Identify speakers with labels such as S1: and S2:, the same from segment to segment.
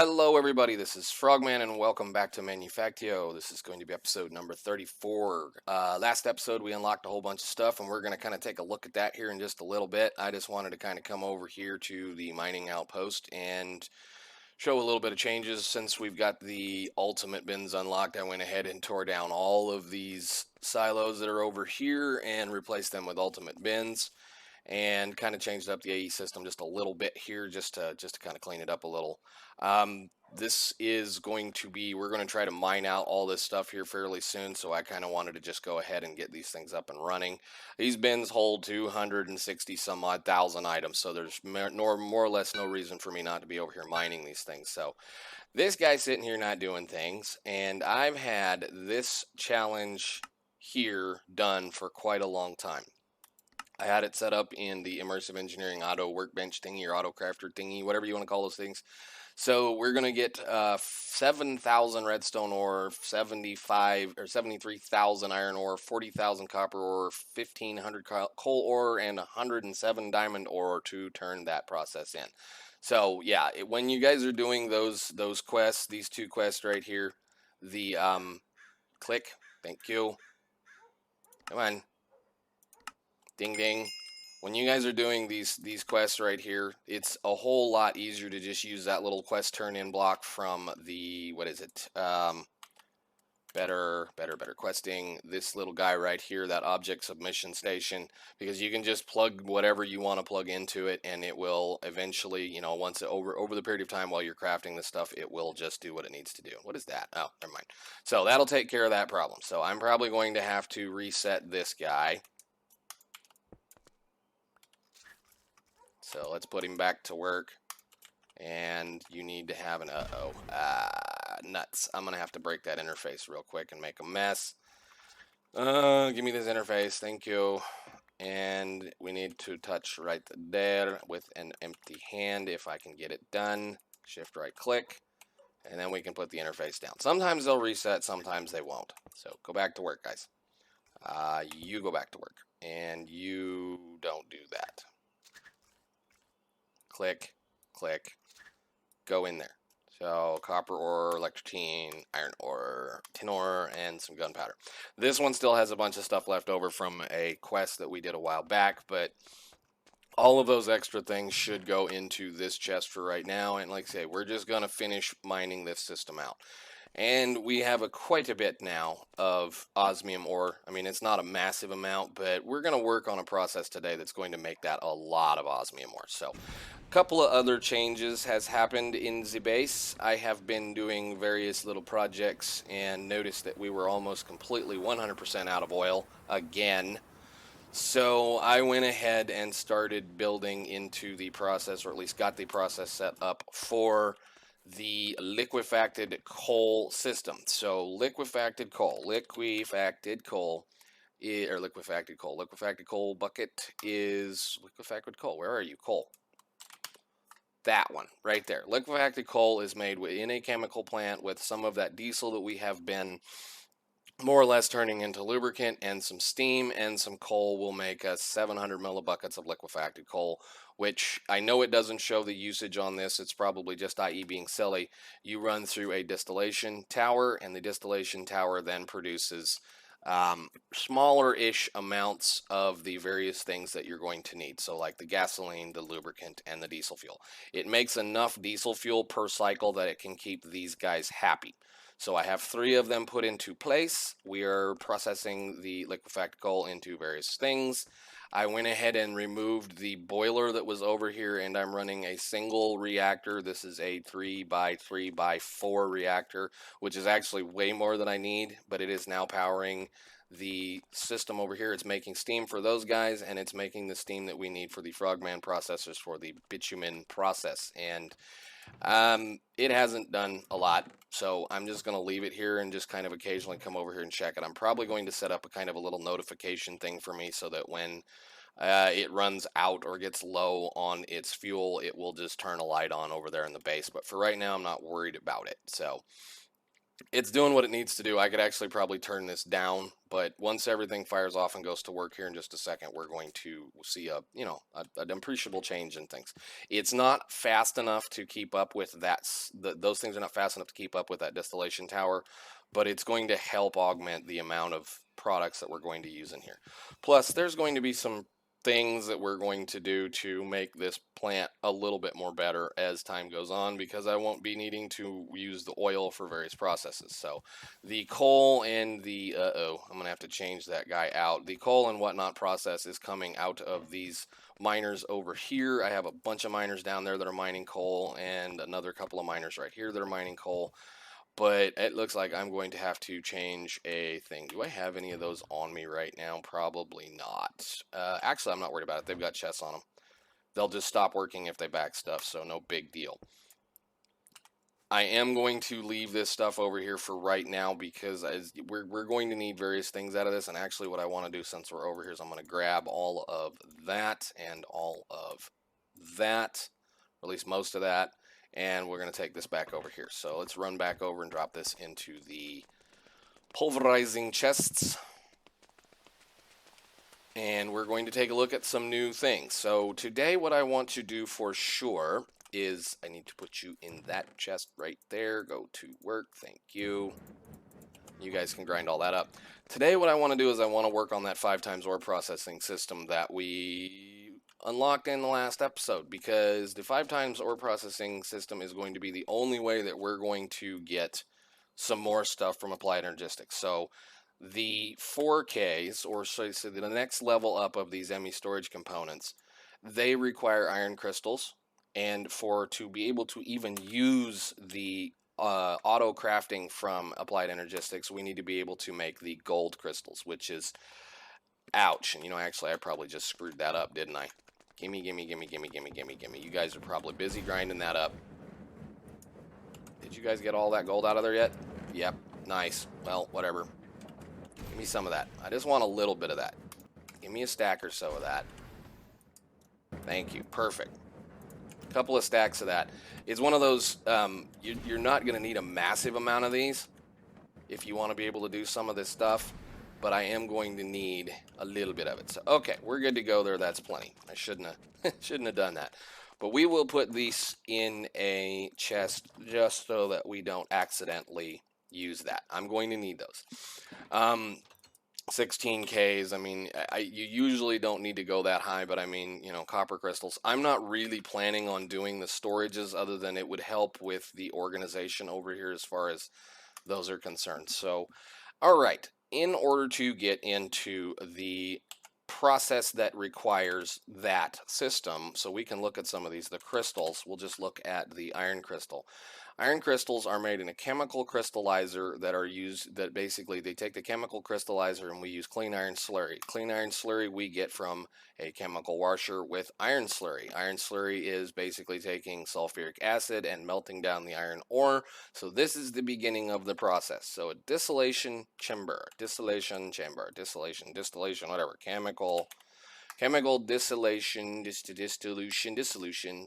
S1: Hello everybody, this is Frogman and welcome back to Manufactio. This is going to be episode number 34. Last episode we unlocked a whole bunch of stuff and we're going to kind of take a look at that here in just a little bit. I just wanted to kind of come over here to the mining outpost and show a little bit of changes. Since we've got the ultimate bins unlocked, I went ahead and tore down all of these silos that are over here and replaced them with ultimate bins, and kind of changed up the AE system just a little bit here, just to kind of clean it up a little. This is going to be, we're going to try to mine out all this stuff here fairly soon, so I kind of wanted to just go ahead and get these things up and running. These bins hold 260 some odd thousand items, so there's more or less no reason for me not to be over here mining these things. So this guy's sitting here not doing things, and I've had this challenge here done for quite a long time. I had it set up in the immersive engineering auto workbench thingy or auto crafter thingy, whatever you want to call those things. So we're going to get 7,000 redstone ore, 75 or 73,000 iron ore, 40,000 copper ore, 1,500 coal ore, and 107 diamond ore to turn that process in. So yeah, when you guys are doing those quests, these two quests right here, the click, thank you, come on. Ding ding. When you guys are doing these quests right here, it's a whole lot easier to just use that little quest turn in block from the, what is it? Better questing, this little guy right here, that object submission station, because you can just plug whatever you want to plug into it and it will eventually, you know, once over the period of time while you're crafting this stuff, it will just do what it needs to do. What is that? Oh, never mind. So that'll take care of that problem. So I'm probably going to have to reset this guy. So let's put him back to work, and you need to have an nuts. I'm gonna have to break that interface real quick and make a mess. Give me this interface, thank you. And we need to touch right there with an empty hand if I can get it done. Shift right click, and then we can put the interface down. Sometimes they'll reset, sometimes they won't. So go back to work, guys. You go back to work, and you don't do that. Click, click, go in there. So copper ore, electrotine, iron ore, tin ore, and some gunpowder. This one still has a bunch of stuff left over from a quest that we did a while back, but all of those extra things should go into this chest for right now. And like I say, we're just going to finish mining this system out. And we have quite a bit now of osmium ore. I mean, it's not a massive amount, but we're going to work on a process today that's going to make that a lot of osmium ore. So a couple of other changes has happened in the base. I have been doing various little projects and noticed that we were almost completely 100% out of oil again. So I went ahead and started building into the process, or at least got the process set up for the liquefacted coal system. So liquefacted coal bucket is liquefacted coal. Where are you? Coal. That one right there. Liquefacted coal is made in a chemical plant with some of that diesel that we have been more or less turning into lubricant, and some steam and some coal will make us 700 millibuckets of liquefacted coal, which I know it doesn't show the usage on this. It's probably just IE being silly. You run through a distillation tower, and the distillation tower then produces smaller-ish amounts of the various things that you're going to need. So like the gasoline, the lubricant, and the diesel fuel. It makes enough diesel fuel per cycle that it can keep these guys happy. So I have 3 of them put into place. We are processing the liquefied coal into various things. I went ahead and removed the boiler that was over here, and I'm running a single reactor. This is a 3x3x4 reactor, which is actually way more than I need, but it is now powering the system over here. It's making steam for those guys, and it's making the steam that we need for the Frogman processors for the bitumen process. And it hasn't done a lot, so I'm just going to leave it here and just kind of occasionally come over here and check it. I'm probably going to set up a kind of a little notification thing for me so that when it runs out or gets low on its fuel, it will just turn a light on over there in the base. But for right now, I'm not worried about it. So It's doing what it needs to do. I could actually probably turn this down, but once everything fires off and goes to work here in just a second, we're going to see a, you know, an appreciable change in things. It's not fast enough to keep up with that. Those things are not fast enough to keep up with that distillation tower, but it's going to help augment the amount of products that we're going to use in here. Plus, there's going to be some things that we're going to do to make this plant a little bit more better as time goes on, because I won't be needing to use the oil for various processes. So the coal and the I'm gonna have to change that guy out. The coal and whatnot process is coming out of these miners over here. I have a bunch of miners down there that are mining coal, and another couple of miners right here that are mining coal. But it looks like I'm going to have to change a thing. Do I have any of those on me right now? Probably not. Actually, I'm not worried about it. They've got chests on them. They'll just stop working if they back stuff, so no big deal. I am going to leave this stuff over here for right now, because we're going to need various things out of this. And actually what I want to do, since we're over here, is I'm going to grab all of that and all of that, or at least most of that, and we're going to take this back over here. So let's run back over and drop this into the pulverizing chests. And we're going to take a look at some new things. So today what I want to do for sure is, I need to put you in that chest right there. Go to work. Thank you. You guys can grind all that up. Today what I want to do is I want to work on that 5x ore processing system that we unlocked in the last episode, because the 5x ore processing system is going to be the only way that we're going to get some more stuff from Applied Energistics. So the 4Ks, or so the next level up of these ME storage components, they require iron crystals. And to be able to even use the auto crafting from Applied Energistics, we need to be able to make the gold crystals, which is, ouch. And you know, actually I probably just screwed that up, didn't I? Gimme, gimme, gimme, gimme, gimme, gimme, gimme. You guys are probably busy grinding that up. Did you guys get all that gold out of there yet? Yep, nice. Well, whatever. Give me some of that. I just want a little bit of that. Give me a stack or so of that. Thank you. Perfect. A couple of stacks of that. It's one of those, you're not going to need a massive amount of these if you want to be able to do some of this stuff, but I am going to need a little bit of it. So, okay, we're good to go there. That's plenty. I shouldn't have done that. But we will put these in a chest just so that we don't accidentally use that. I'm going to need those. 16Ks, I mean, you usually don't need to go that high, but I mean, you know, copper crystals. I'm not really planning on doing the storages, other than it would help with the organization over here as far as those are concerned. So, all right, in order to get into the process that requires that system, so we can look at some of these, the crystals, we'll just look at the iron crystal. Iron crystals are made in a chemical crystallizer that are used, that basically they take the chemical crystallizer and we use clean iron slurry. Clean iron slurry we get from a chemical washer with iron slurry. Iron slurry is basically taking sulfuric acid and melting down the iron ore. So this is the beginning of the process. So a distillation chamber, whatever, chemical distillation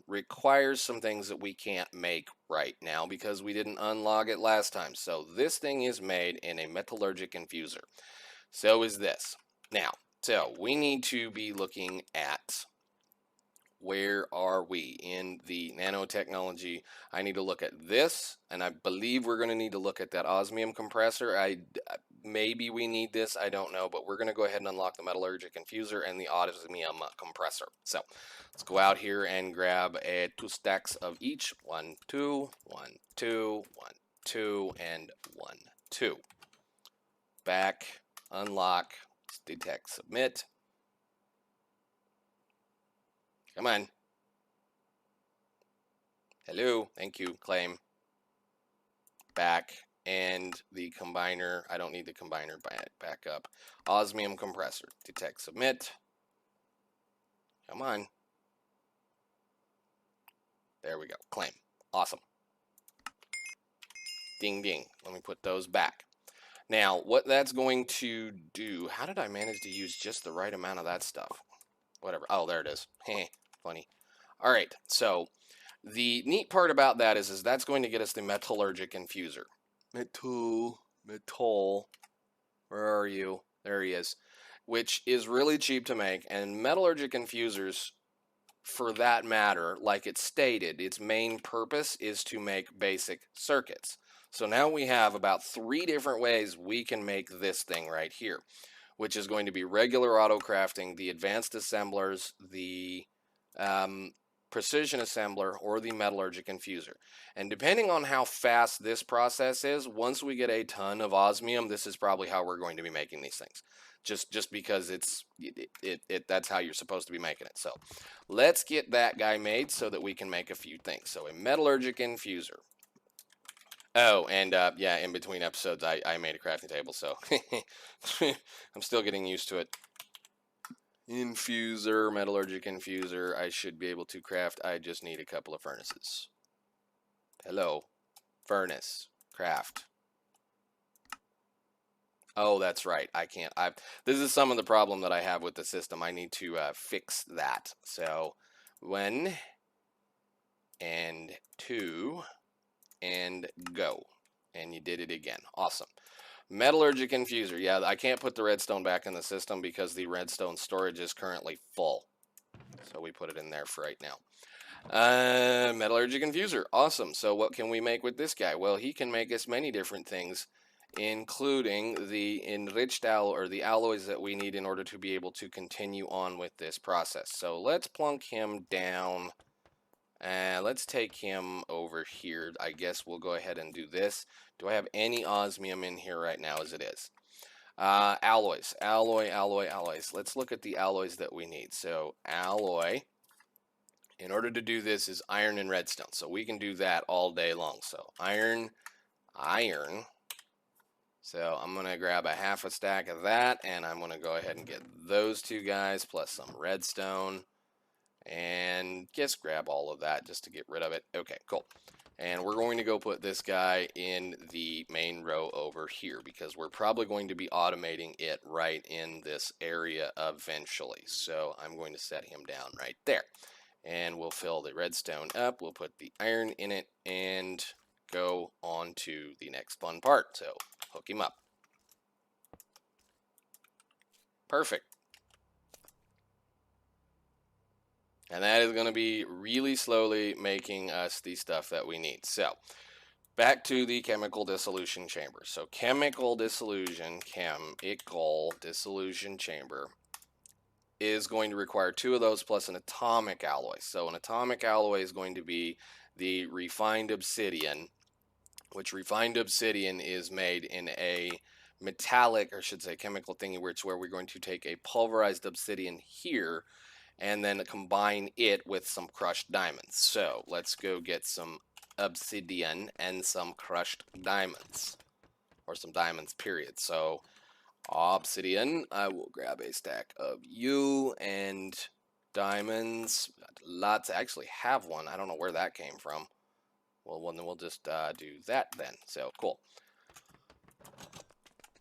S1: requires some things that we can't make right now because we didn't unlock it last time. So this thing is made in a metallurgic infuser. So is this. Now, so we need to be looking at, where are we in the nanotechnology? I need to look at this, and I believe we're going to need to look at that osmium compressor. Maybe we need this, I don't know, but we're going to go ahead and unlock the metallurgic infuser and the osmium compressor. So let's go out here and grab 2 stacks of each. 1, 2, 1, 2, 1, 2, and 1, 2. Back, unlock, detect, submit. Come on. Hello, thank you, claim. Back. And the combiner, I don't need the combiner, back up. Osmium compressor, detect, submit. Come on. There we go, claim. Awesome. Ding, ding. Let me put those back. Now, what that's going to do, how did I manage to use just the right amount of that stuff? Whatever. Oh, there it is. Heh, funny. All right, so the neat part about that is that's going to get us the metallurgic infuser. Metal. Where are you? There he is. Which is really cheap to make, and metallurgic infusers, for that matter, like it's stated, its main purpose is to make basic circuits. So now we have about 3 different ways we can make this thing right here, which is going to be regular auto crafting, the advanced assemblers, the precision assembler, or the metallurgic infuser. And depending on how fast this process is, once we get a ton of osmium, this is probably how we're going to be making these things. Just because that's how you're supposed to be making it. So let's get that guy made so that we can make a few things. So a metallurgic infuser. Oh, and yeah, in between episodes, I made a crafting table, so I'm still getting used to it. Infuser, metallurgic infuser, I should be able to craft. I just need a couple of furnaces. Hello, furnace, craft. Oh, that's right. I can't. This is some of the problem that I have with the system. I need to fix that. So 1 and 2 and go. And you did it again. Awesome. Metallurgic infuser. Yeah, I can't put the redstone back in the system because the redstone storage is currently full. So we put it in there for right now. Metallurgic infuser. Awesome. So what can we make with this guy? Well, he can make us many different things, including the enriched alloy, or the alloys that we need in order to be able to continue on with this process. So let's plunk him down. Let's take him over here. I guess we'll go ahead and do this. Do I have any osmium in here right now as it is? Alloys. Alloys. Let's look at the alloys that we need. So alloy, in order to do this, is iron and redstone. So we can do that all day long. So iron. So I'm going to grab a half a stack of that, and I'm going to go ahead and get those 2 guys plus some redstone. And just grab all of that just to get rid of it. Okay, cool. And we're going to go put this guy in the main row over here because we're probably going to be automating it right in this area eventually. So I'm going to set him down right there. And we'll fill the redstone up. We'll put the iron in it and go on to the next fun part. So hook him up. Perfect. And that is going to be really slowly making us the stuff that we need. So back to the chemical dissolution chamber. So chemical dissolution chamber is going to require 2 of those plus an atomic alloy. So an atomic alloy is going to be the refined obsidian, which refined obsidian is made in a metallic, or I should say chemical thingy, where it's where we're going to take a pulverized obsidian here and then combine it with some crushed diamonds. So let's go get some obsidian and some crushed diamonds, or some diamonds, period. So obsidian, I will grab a stack of you, and diamonds, lots. I actually have one. I don't know where that came from. Well, then we'll just do that then. So cool.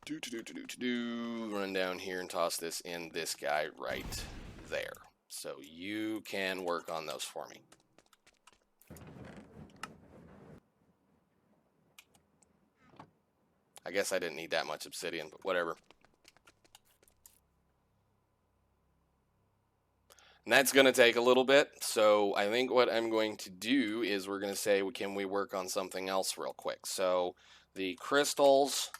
S1: Run down here and toss this in this guy right there. So you can work on those for me. I guess I didn't need that much obsidian, but whatever. And that's going to take a little bit. So I think what I'm going to do is we're going to say, can we work on something else real quick? So the crystals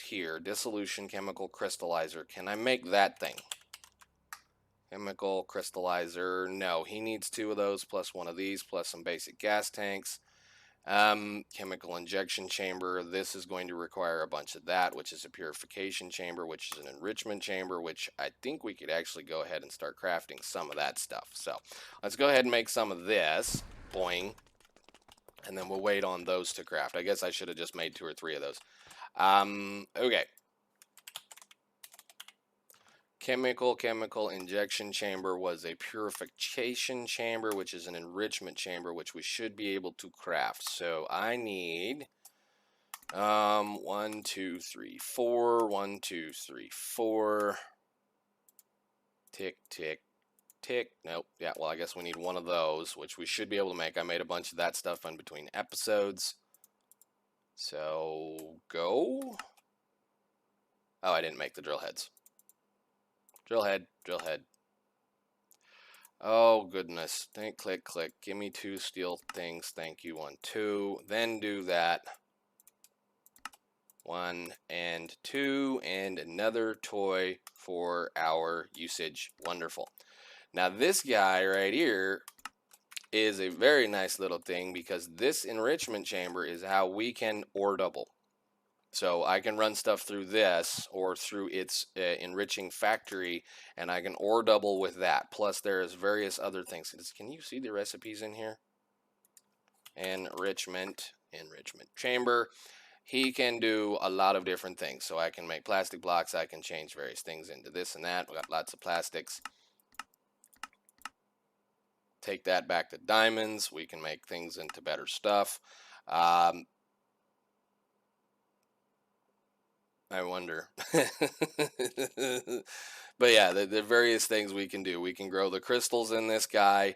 S1: here, dissolution chemical crystallizer. Can I make that thing? Chemical crystallizer. No, he needs 2 of those plus 1 of these plus some basic gas tanks. Chemical injection chamber. This is going to require a bunch of that, which is a purification chamber, which is an enrichment chamber, which I think we could actually go ahead and start crafting some of that stuff. So let's go ahead and make some of this. Boing. And then we'll wait on those to craft. I guess I should have just made 2 or 3 of those. Okay. Chemical injection chamber was a purification chamber, which is an enrichment chamber, which we should be able to craft. So I need 1, 2, 3, 4. 1, 2, 3, 4. Tick, tick, tick. Nope. Yeah, well, I guess we need 1 of those, which we should be able to make. I made a bunch of that stuff in between episodes. So go. Oh, I didn't make the drill heads. Drill head, drill head. Oh, goodness. Click, click. Give me 2 steel things. Thank you. 1, 2. Then do that. 1 and 2. And another toy for our usage. Wonderful. Now, this guy right here is a very nice little thing because this enrichment chamber is how we can ore double. So I can run stuff through this or through its enriching factory, and I can ore double with that. Plus, there's various other things. Can you see the recipes in here? Enrichment chamber. He can do a lot of different things. So I can make plastic blocks. I can change various things into this and that. We got lots of plastics. Take that back to diamonds. We can make things into better stuff. I wonder. But yeah, the various things we can do. We can grow the crystals in this guy.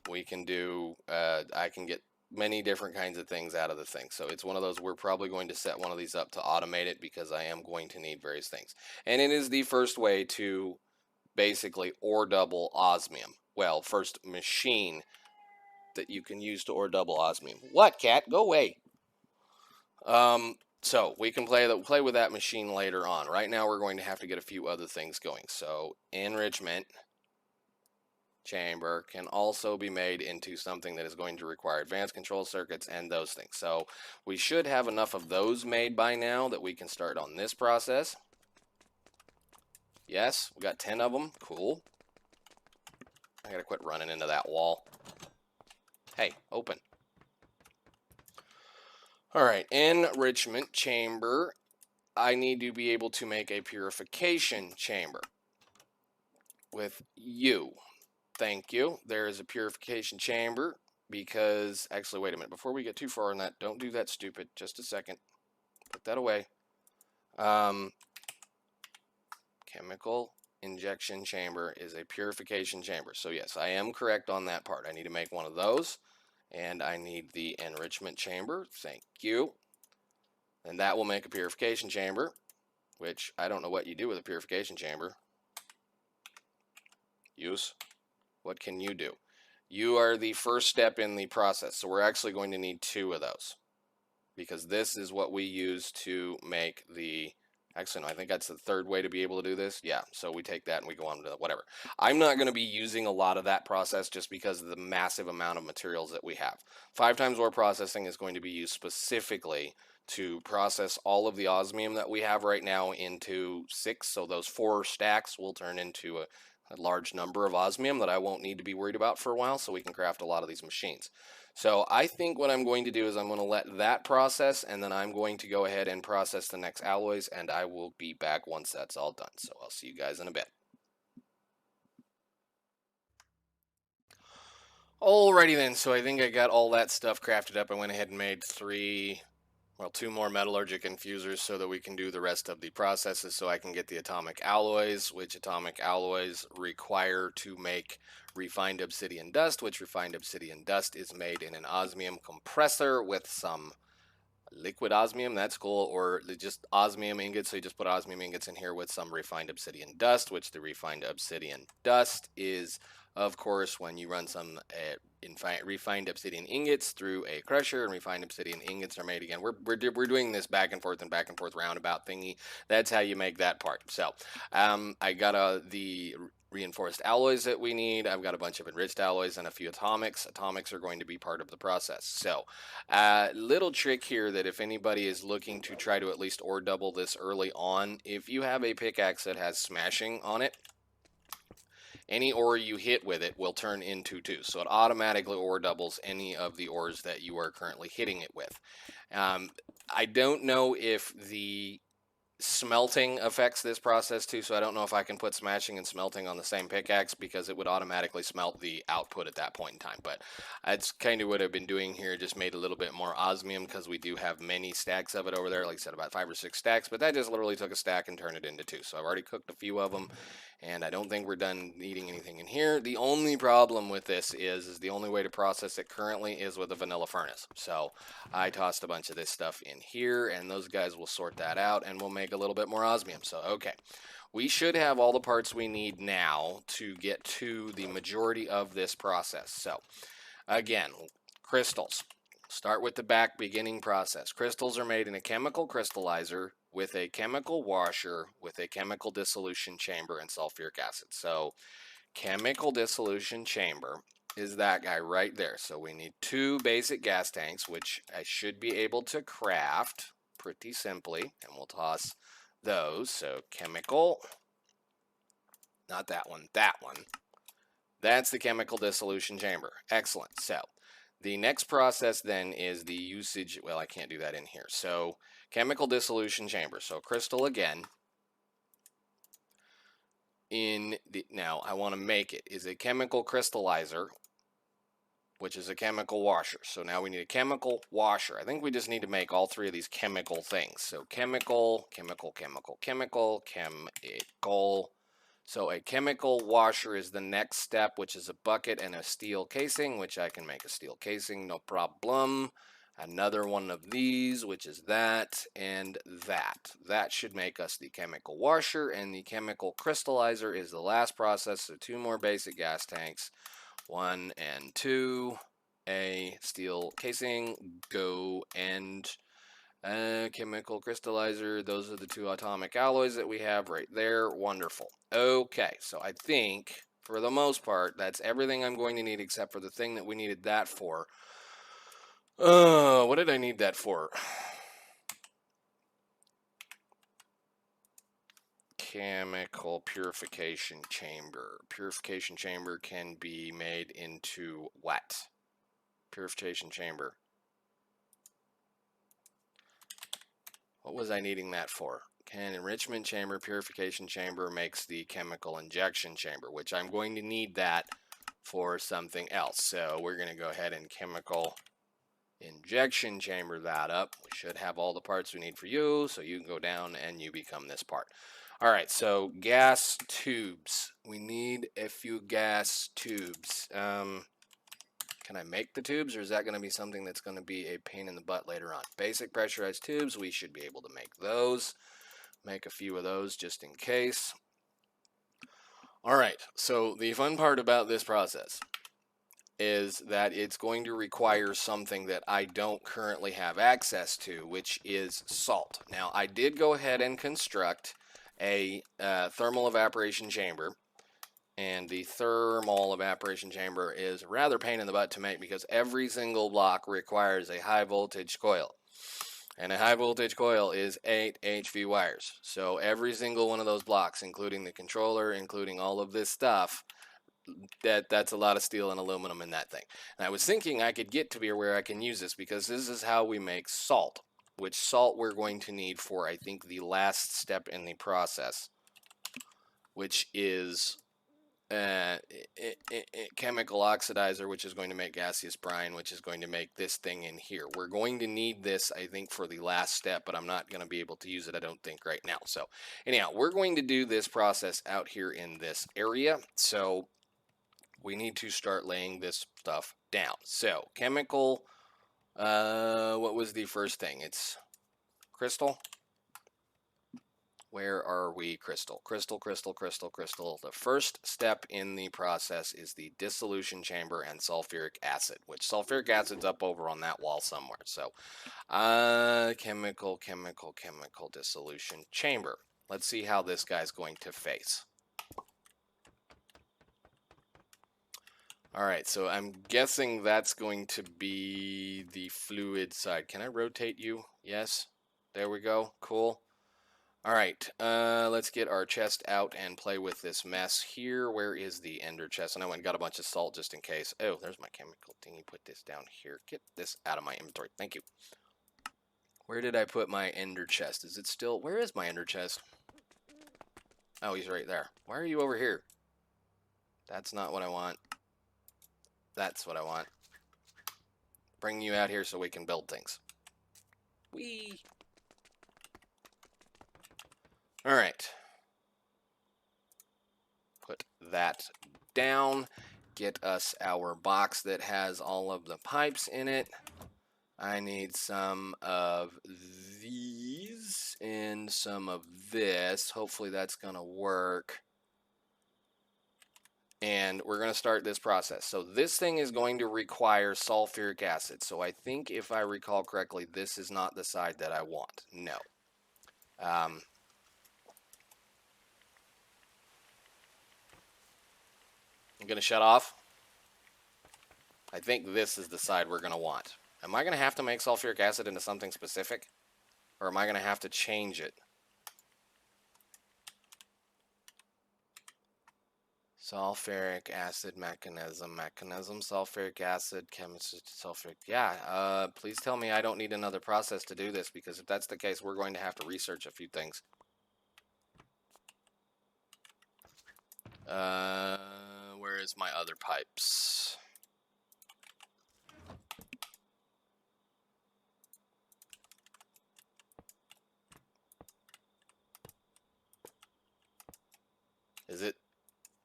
S1: We can do, I can get many different kinds of things out of the thing. So it's one of those, we're probably going to set one of these up to automate it because I am going to need various things. And it is the first way to basically ore double osmium. Well, first machine that you can use to ore double osmium. What, cat? Go away. So we can play with that machine later on. Right now we're going to have to get a few other things going. So enrichment chamber can also be made into something that is going to require advanced control circuits and those things. So we should have enough of those made by now that we can start on this process. Yes, we got 10 of them. Cool. I gotta quit running into that wall. Hey, open. All right, enrichment chamber. I need to be able to make a purification chamber with you. Thank you. There is a purification chamber because, actually, wait a minute. Before we get too far on that, don't do that stupid. Just a second. Put that away. Chemical injection chamber is a purification chamber. So yes, I am correct on that part. I need to make one of those. And I need the enrichment chamber. Thank you. And that will make a purification chamber, which I don't know what you do with a purification chamber. Use. What can you do? You are the first step in the process. So we're actually going to need 2 of those because this is what we use to make the... Actually, no, I think that's the 3rd way to be able to do this. Yeah, so we take that and we go on to whatever. I'm not going to be using a lot of that process just because of the massive amount of materials that we have. 5 times ore processing is going to be used specifically to process all of the osmium that we have right now into 6. So those 4 stacks will turn into a large number of osmium that I won't need to be worried about for a while, so we can craft a lot of these machines. So I think what I'm going to do is I'm going to let that process, and then I'm going to go ahead and process the next alloys, and I will be back once that's all done. So I'll see you guys in a bit. Alrighty then, so I think I got all that stuff crafted up. I went ahead and made 2 more metallurgic infusers so that we can do the rest of the processes so I can get the atomic alloys, which atomic alloys require to make refined obsidian dust, which refined obsidian dust is made in an osmium compressor with some liquid osmium. That's cool. Or just osmium ingots. So you just put osmium ingots in here with some refined obsidian dust, which the refined obsidian dust is, of course, when you run some refined obsidian ingots through a crusher, and refined obsidian ingots are made again. We're doing this back and forth roundabout thingy. That's how you make that part. So I got the reinforced alloys that we need. I've got a bunch of enriched alloys and a few atomics. Atomics are going to be part of the process. So little trick here that if anybody is looking to try to at least ore double this early on, if you have a pickaxe that has smashing on it, any ore you hit with it will turn into 2. So it automatically ore doubles any of the ores that you are currently hitting it with. I don't know if the smelting affects this process too, so I don't know if I can put smashing and smelting on the same pickaxe because it would automatically smelt the output at that point in time. But that's kind of what I've been doing here, just made a little bit more osmium because we do have many stacks of it over there, like I said, about 5 or 6 stacks, but that just literally took a stack and turned it into 2. So I've already cooked a few of them, and I don't think we're done eating anything in here. The only problem with this is the only way to process it currently is with a vanilla furnace. So I tossed a bunch of this stuff in here, and those guys will sort that out, and we'll make a little bit more osmium. So, okay. We should have all the parts we need now to get to the majority of this process. So, again, crystals. Start with the beginning process. Crystals are made in a chemical crystallizer with a chemical washer with a chemical dissolution chamber and sulfuric acid. So, chemical dissolution chamber is that guy right there. So we need 2 basic gas tanks, which I should be able to craft pretty simply, and we'll toss those. So chemical, not that one, that one. That's the chemical dissolution chamber. Excellent. So the next process then is the usage. Well, I can't do that in here. So chemical dissolution chamber. So crystal again. Now I want to make it is a chemical crystallizer, which is a chemical washer. So now we need a chemical washer. I think we just need to make all 3 of these chemical things. So chemical. So a chemical washer is the next step, which is a bucket and a steel casing, which I can make a steel casing, no problem. Another one of these, which is that and that. That should make us the chemical washer, and the chemical crystallizer is the last process. So 2 more basic gas tanks. 1 and 2, a steel casing, go, and chemical crystallizer. Those are the 2 atomic alloys that we have right there. Wonderful. Okay, so I think for the most part, that's everything I'm going to need except for the thing that we needed that for. What did I need that for? Chemical purification chamber. Purification chamber can be made into what? Purification chamber. What was I needing that for? Can enrichment chamber, purification chamber makes the chemical injection chamber, which I'm going to need that for something else. So we're going to go ahead and chemical injection chamber that up. We should have all the parts we need for you, so you can go down and you become this part. All right, so gas tubes. We need a few gas tubes. Can I make the tubes, or is that going to be something that's going to be a pain in the butt later on? Basic pressurized tubes, we should be able to make those. Make a few of those just in case. All right, so the fun part about this process is that it's going to require something that I don't currently have access to, which is salt. Now, I did go ahead and construct a thermal evaporation chamber. And the thermal evaporation chamber is a rather pain in the butt to make because every single block requires a high voltage coil. And a high voltage coil is 8 HV wires. So every single one of those blocks, including the controller, including all of this stuff, that's a lot of steel and aluminum in that thing. And I was thinking I could get to where I can use this because this is how we make salt, which salt we're going to need for, I think, the last step in the process, which is chemical oxidizer, which is going to make gaseous brine, which is going to make this thing in here. We're going to need this, I think, for the last step, but I'm not going to be able to use it, I don't think, right now. So anyhow, we're going to do this process out here in this area. So we need to start laying this stuff down. So chemical, what was the first thing? It's crystal. Where are we? Crystal. The first step in the process is the dissolution chamber and sulfuric acid, which sulfuric acid's up over on that wall somewhere. So, chemical dissolution chamber. Let's see how this guy's going to face. All right, so I'm guessing that's going to be the fluid side. Can I rotate you? Yes. There we go. Cool. All right, let's get our chest out and play with this mess here. Where is the ender chest? And I went and got a bunch of salt just in case. Oh, there's my chemical thingy. Put this down here. Get this out of my inventory. Thank you. Where did I put my ender chest? Is it still... Where is my ender chest? Oh, he's right there. Why are you over here? That's not what I want. That's what I want. Bring you out here so we can build things. Whee! Alright. Put that down. Get us our box that has all of the pipes in it. I need some of these and some of this. Hopefully that's going to work. And we're going to start this process. So this thing is going to require sulfuric acid. So I think if I recall correctly, this is not the side that I want. No. I'm going to shut off. I think this is the side we're going to want. Am I going to have to make sulfuric acid into something specific? Or am I going to have to change it? Sulfuric acid mechanism, sulfuric acid, chemistry, sulfuric. Yeah, please tell me I don't need another process to do this, because if that's the case, we're going to have to research a few things. Where is my other pipes? Is it?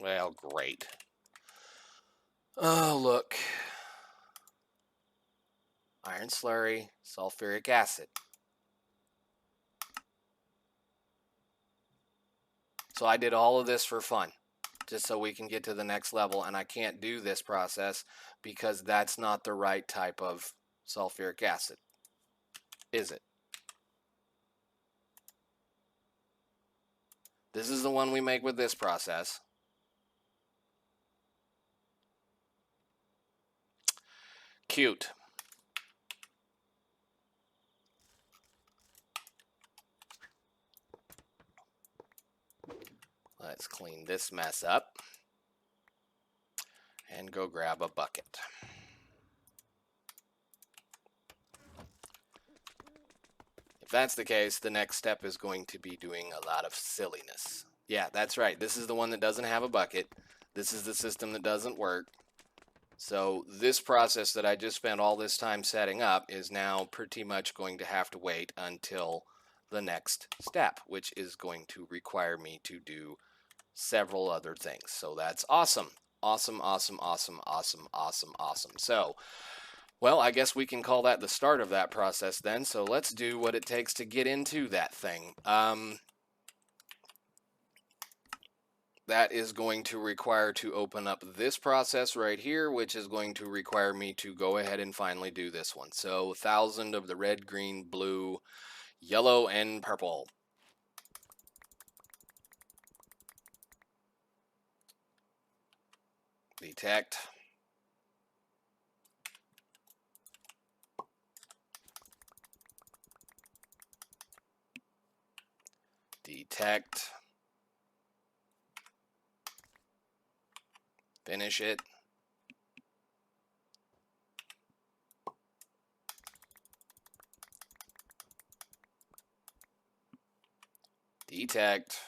S1: Well, great. Oh, look. Iron slurry, sulfuric acid. So I did all of this for fun, just so we can get to the next level, and I can't do this process because that's not the right type of sulfuric acid, is it? This is the one we make with this process. Cute. Let's clean this mess up and go grab a bucket. If that's the case, the next step is going to be doing a lot of silliness. Yeah, that's right. This is the one that doesn't have a bucket. This is the system that doesn't work. So this process that I just spent all this time setting up is now pretty much going to have to wait until the next step, which is going to require me to do several other things. So that's awesome. Awesome, awesome, awesome, awesome, awesome, awesome. So, well, I guess we can call that the start of that process then. So let's do what it takes to get into that thing. That is going to require to open up this process right here, which is going to require me to go ahead and finally do this one. So 1,000 of the red, green, blue, yellow, and purple. Detect. Detect. Finish it. Detect.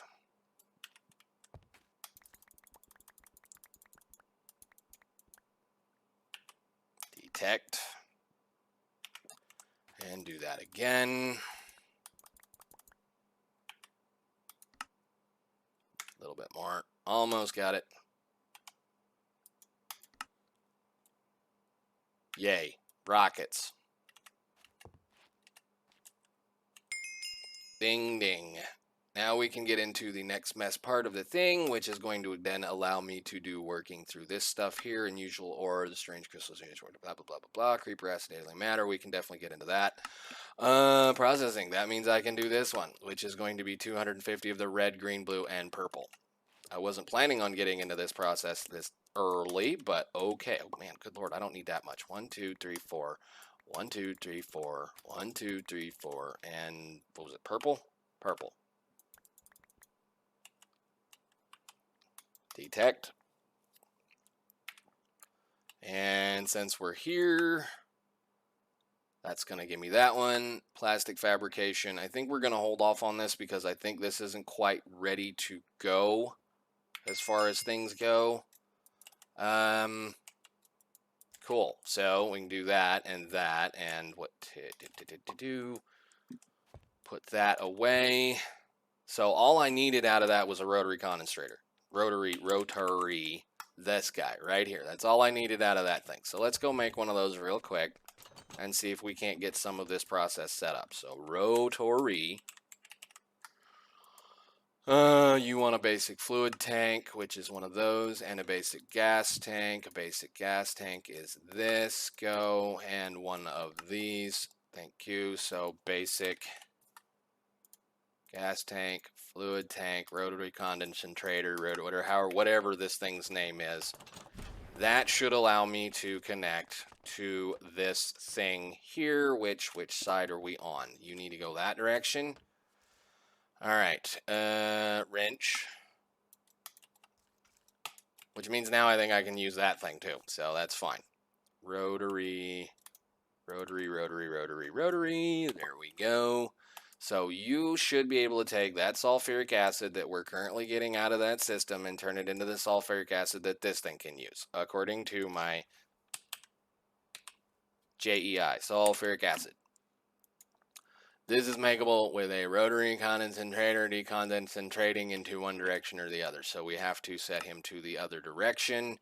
S1: Detect. And do that again. A little bit more. Almost got it. Yay. Rockets. Ding, ding. Now we can get into the next mess part of the thing, which is going to then allow me to do working through this stuff here. Unusual ore, the strange crystals, blah, blah, blah, blah, blah. Creeper acid, alien matter. We can definitely get into that. Processing. That means I can do this one, which is going to be 250 of the red, green, blue, and purple. I wasn't planning on getting into this process this early, but okay. Oh, man, good Lord. I don't need that much. 1, 2, 3, 4. 1, 2, 3, 4. 1, 2, 3, 4. And what was it? Purple? Purple. Detect. And since we're here, That's going to give me that one. Plastic fabrication. I think we're going to hold off on this because I think this isn't quite ready to go as far as things go. Cool. So we can do that and what to do. Put that away. So all I needed out of that was a rotary condensator. Rotary, this guy right here. That's all I needed out of that thing. So let's go make one of those real quick and see if we can't get some of this process set up. So rotary. You want a basic fluid tank, which is one of those, and a basic gas tank. A basic gas tank is this. Go, and one of these. Thank you. So basic gas tank, fluid tank, rotary condensator, whatever this thing's name is. That should allow me to connect to this thing here. Which side are we on? You need to go that direction. All right, wrench. Which means now I think I can use that thing too, so that's fine. Rotary. There we go. So you should be able to take that sulfuric acid that we're currently getting out of that system and turn it into the sulfuric acid that this thing can use, according to my JEI, sulfuric acid. This is makeable with a rotary condensator decondensating into one direction or the other. So we have to set him to the other direction.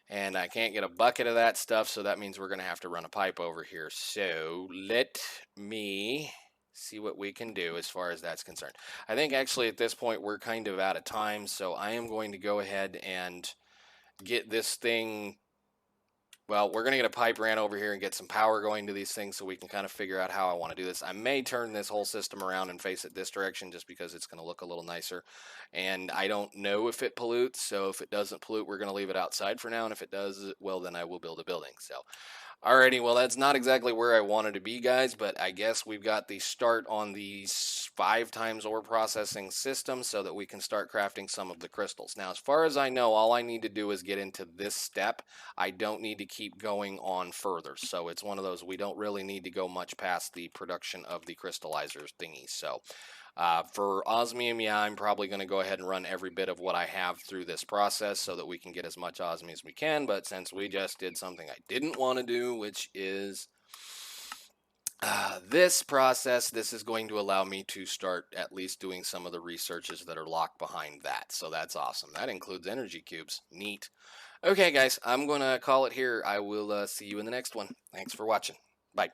S1: And I can't get a bucket of that stuff, so that means we're going to have to run a pipe over here. So let me see what we can do as far as that's concerned. I think actually at this point we're kind of out of time, so I am going to go ahead and get this thing. Well, we're going to get a pipe ran over here and get some power going to these things so we can kind of figure out how I want to do this. I may turn this whole system around and face it this direction just because it's going to look a little nicer. And I don't know if it pollutes, so if it doesn't pollute, we're going to leave it outside for now. And if it does, well, then I will build a building. So, alrighty, well, that's not exactly where I wanted to be, guys, but I guess we've got the start on the 5 times ore processing system so that we can start crafting some of the crystals. Now, as far as I know, all I need to do is get into this step. I don't need to keep going on further. So it's one of those, we don't really need to go much past the production of the crystallizers thingy. So for osmium, yeah, I'm probably going to go ahead and run every bit of what I have through this process so that we can get as much osmium as we can. But since we just did something I didn't want to do, which is this process, this is going to allow me to start at least doing some of the researches that are locked behind that. So that's awesome. That includes energy cubes. Neat. Okay, guys, I'm going to call it here. I will see you in the next one. Thanks for watching. Bye.